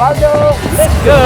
Revaldo, let's go!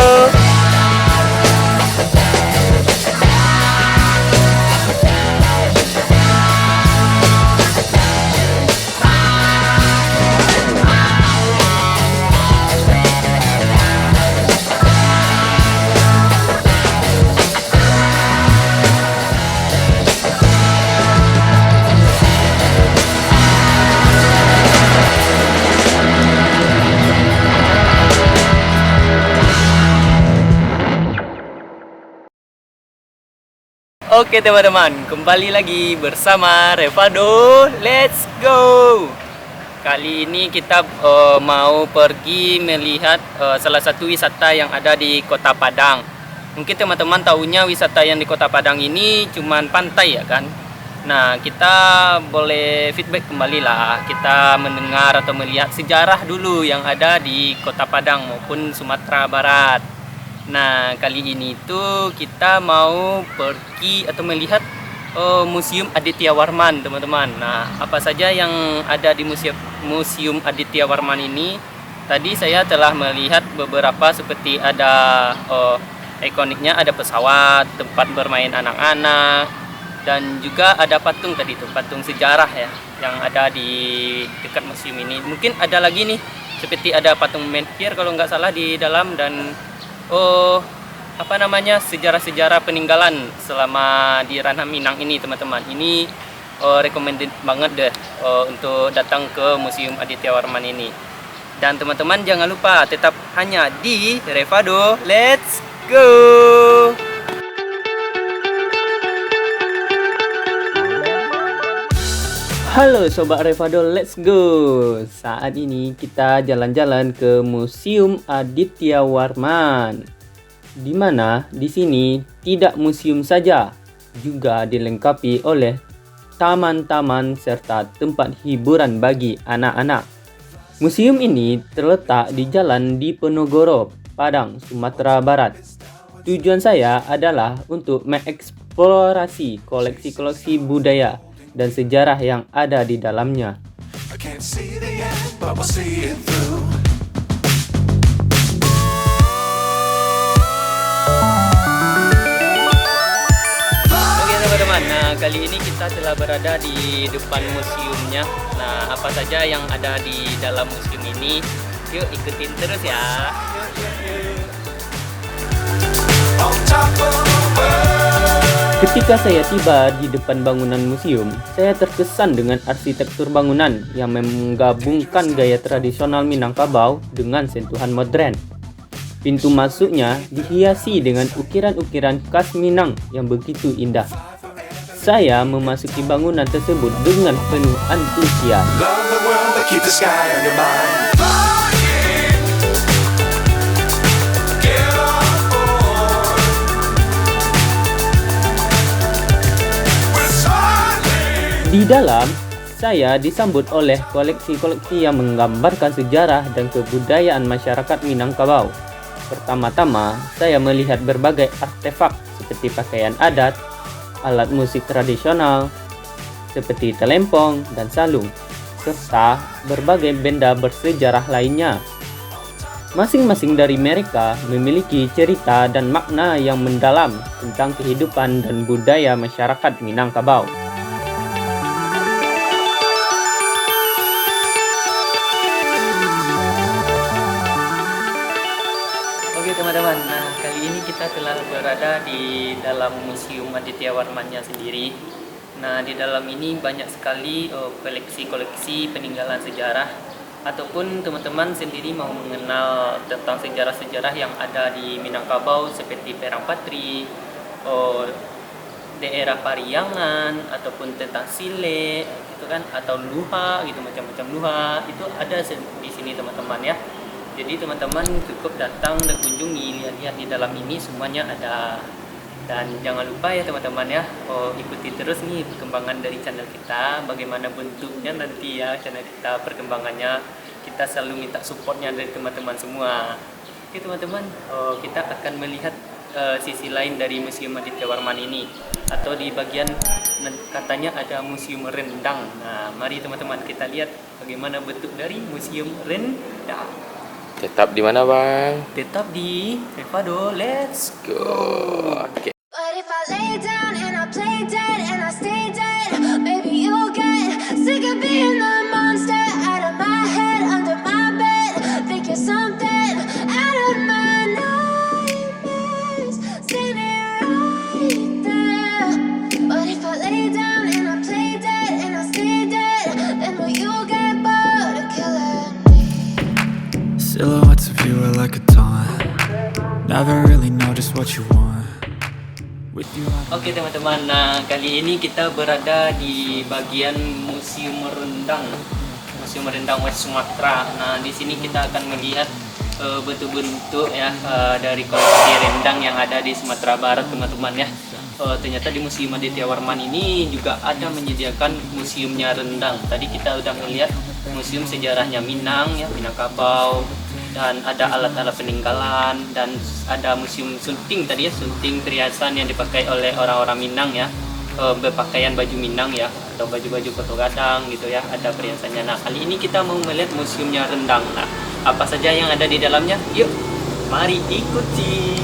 Oke teman-teman, kembali lagi bersama Revaldo, let's go! Kali ini kita mau pergi melihat salah satu wisata yang ada di Kota Padang. Mungkin teman-teman tahunya wisata yang di Kota Padang ini cuman pantai ya kan. Nah, kita boleh feedback kembali lah. Kita mendengar atau melihat sejarah dulu yang ada di Kota Padang maupun Sumatera Barat. Nah, kali ini tuh kita mau pergi atau melihat Museum Aditya Warman, teman-teman. Nah, apa saja yang ada di Museum Aditya Warman ini? Tadi saya telah melihat beberapa seperti ada ikoniknya, ada pesawat, tempat bermain anak-anak, dan juga ada patung tadi tuh, patung sejarah ya, yang ada di dekat museum ini. Mungkin ada lagi nih, seperti ada patung menhir kalau nggak salah di dalam, dan sejarah-sejarah peninggalan selama di Ranah Minang ini, teman-teman. Ini recommended banget deh untuk datang ke Museum Aditya Warman ini. Dan teman-teman jangan lupa tetap hanya di Revaldo, let's go! Halo Sobat Revaldo, let's go! Saat ini kita jalan-jalan ke Museum Aditya Warman. Di mana di sini tidak museum saja, juga dilengkapi oleh taman-taman serta tempat hiburan bagi anak-anak. Museum ini terletak di Jalan Diponegoro, Padang, Sumatera Barat. Tujuan saya adalah untuk mengeksplorasi koleksi-koleksi budaya dan sejarah yang ada di dalamnya. Oke teman-teman, nah kali ini kita telah berada di depan museumnya. Nah, apa saja yang ada di dalam museum ini? Yuk ikutin terus ya. Ketika saya tiba di depan bangunan museum, saya terkesan dengan arsitektur bangunan yang menggabungkan gaya tradisional Minangkabau dengan sentuhan modern. Pintu masuknya dihiasi dengan ukiran-ukiran khas Minang yang begitu indah. Saya memasuki bangunan tersebut dengan penuh antusias. Di dalam, saya disambut oleh koleksi-koleksi yang menggambarkan sejarah dan kebudayaan masyarakat Minangkabau. Pertama-tama, saya melihat berbagai artefak seperti pakaian adat, alat musik tradisional seperti telempong dan salung, serta berbagai benda bersejarah lainnya. Masing-masing dari mereka memiliki cerita dan makna yang mendalam tentang kehidupan dan budaya masyarakat Minangkabau. Teman-teman, nah kali ini kita telah berada di dalam Museum Aditya Warmannya sendiri. Nah, di dalam ini banyak sekali koleksi-koleksi peninggalan sejarah, ataupun teman-teman sendiri mau mengenal tentang sejarah-sejarah yang ada di Minangkabau seperti Perang Patri, daerah Pariangan, ataupun tentang Sile gitu kan, atau Luha gitu, macam-macam Luha itu ada di sini teman-teman ya. Jadi teman-teman cukup datang dan kunjungi, lihat-lihat di dalam ini semuanya ada. Dan jangan lupa ya teman-teman ya, ikuti terus nih perkembangan dari channel kita, bagaimana bentuknya nanti ya channel kita, perkembangannya. Kita selalu minta supportnya dari teman-teman semua. Oke teman-teman, kita akan melihat sisi lain dari Museum Aditya Warman ini, atau di bagian katanya ada Museum Rendang. Nah, mari teman-teman kita lihat bagaimana bentuk dari Museum Rendang. Tetap di mana bang? Tetap di Revado, let's Go. Oke. But if I lay down and I play dead and I stay dead, maybe you'll get sick of being the monster out of my head, under my bed. Think you're something out of my nightmares, standing right there. But if I lay down and I play dead and I stay dead, then will you get bored of killing me? Silhouettes of you are like a taunt. Never really know just what you want. With you I Oke teman-teman, nah kali ini kita berada di bagian Museum Rendang, Museum Rendang West Sumatera. Nah di sini kita akan melihat bentuk-bentuk ya dari koleksi rendang yang ada di Sumatera Barat teman-teman ya. Ternyata di Museum Aditya Warman ini juga ada menyediakan museumnya rendang. Tadi kita udah melihat museum sejarahnya Minang ya, Minangkabau, dan ada alat-alat peninggalan, dan ada museum sunting tadi ya, sunting perhiasan yang dipakai oleh orang-orang Minang ya, berpakaian baju Minang ya, atau baju-baju koto gadang gitu ya, ada perhiasannya. Nah kali ini kita mau melihat museumnya rendang. Nah apa saja yang ada di dalamnya? Yuk mari ikuti.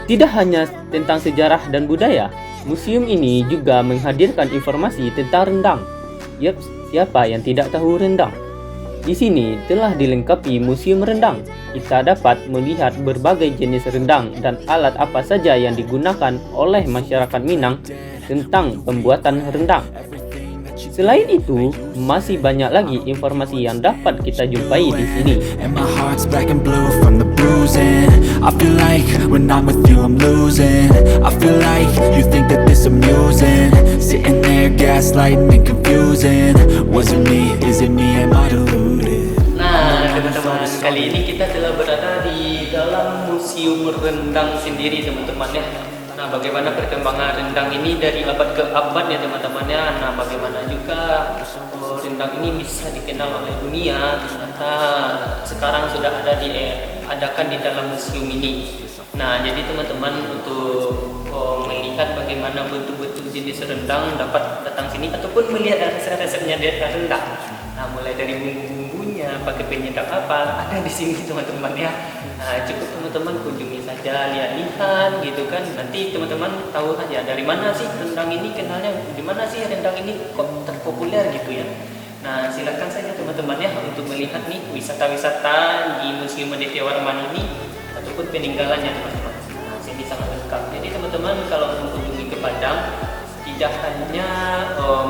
Tidak hanya tentang sejarah dan budaya, museum ini juga menghadirkan informasi tentang rendang. Yep, siapa yang tidak tahu rendang? Di sini telah dilengkapi museum rendang. Kita dapat melihat berbagai jenis rendang dan alat apa saja yang digunakan oleh masyarakat Minang tentang pembuatan rendang. Selain itu, masih banyak lagi informasi yang dapat kita jumpai di sini. and my heart's black and blue from the bruising. I feel like when I'm with you I'm losing. I feel like you think that this amusing. Sitting there gaslighting and confusing. Was it me? Is it me? Am I deluded? Nah teman-teman, kali ini kita telah berada di dalam museum rendang sendiri teman-teman ya. Nah bagaimana perkembangan rendang ini dari abad ke abad ya teman-teman ya. Nah bagaimana juga rendang ini bisa dikenal oleh dunia, ternyata sekarang sudah ada diadakan di dalam museum ini. Nah jadi teman-teman untuk melihat bagaimana bentuk-bentuk jenis rendang dapat datang sini ataupun melihat resep-resepnya dari rendang. Nah mulai dari bumbu-bumbunya, pakai penyedap apa, ada di sini teman-teman ya. Nah cukup teman-teman kunjungi saja, lihat-lihat gitu kan. Nanti teman-teman tahu aja dari mana sih rendang ini kenalnya, di mana sih rendang ini kok terpopuler gitu ya. Nah silakan saja teman-teman ya untuk melihat nih wisata-wisata di Museum Aditya Warman ini ataupun peninggalannya teman-teman. Nah sini sangat lengkap. Jadi teman-teman kalau mengunjungi ke Padang tidak hanya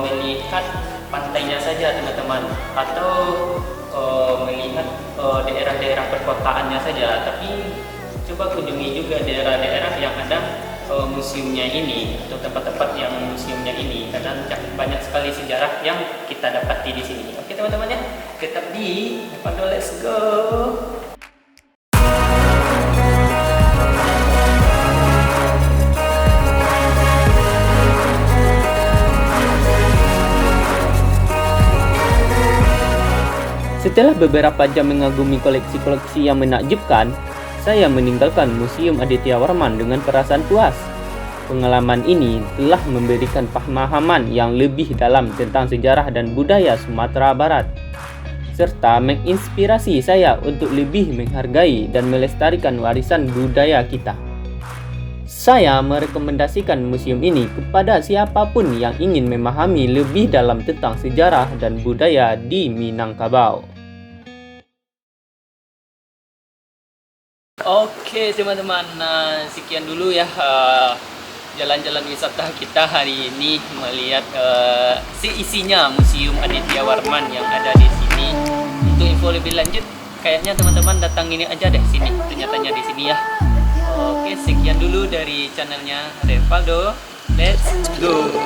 melihat pantainya saja teman-teman, atau melihat daerah-daerah perkotaannya saja, tapi coba kunjungi juga daerah-daerah yang ada museumnya ini atau tempat-tempat yang museumnya ini, karena banyak sekali sejarah yang kita dapati di sini. Oke teman-teman ya, tetap di Revado, let's go. Setelah beberapa jam mengagumi koleksi-koleksi yang menakjubkan, saya meninggalkan Museum Aditya Warman dengan perasaan puas. Pengalaman ini telah memberikan pemahaman yang lebih dalam tentang sejarah dan budaya Sumatera Barat, serta menginspirasi saya untuk lebih menghargai dan melestarikan warisan budaya kita. Saya merekomendasikan museum ini kepada siapapun yang ingin memahami lebih dalam tentang sejarah dan budaya di Minangkabau. Oke teman-teman, nah sekian dulu ya jalan-jalan wisata kita hari ini, melihat isinya Museum Aditya Warman yang ada di sini. Untuk info lebih lanjut, kayaknya teman-teman datang ini aja deh sini, ternyatanya di sini ya. Oke, sekian dulu dari channelnya Revado, let's go.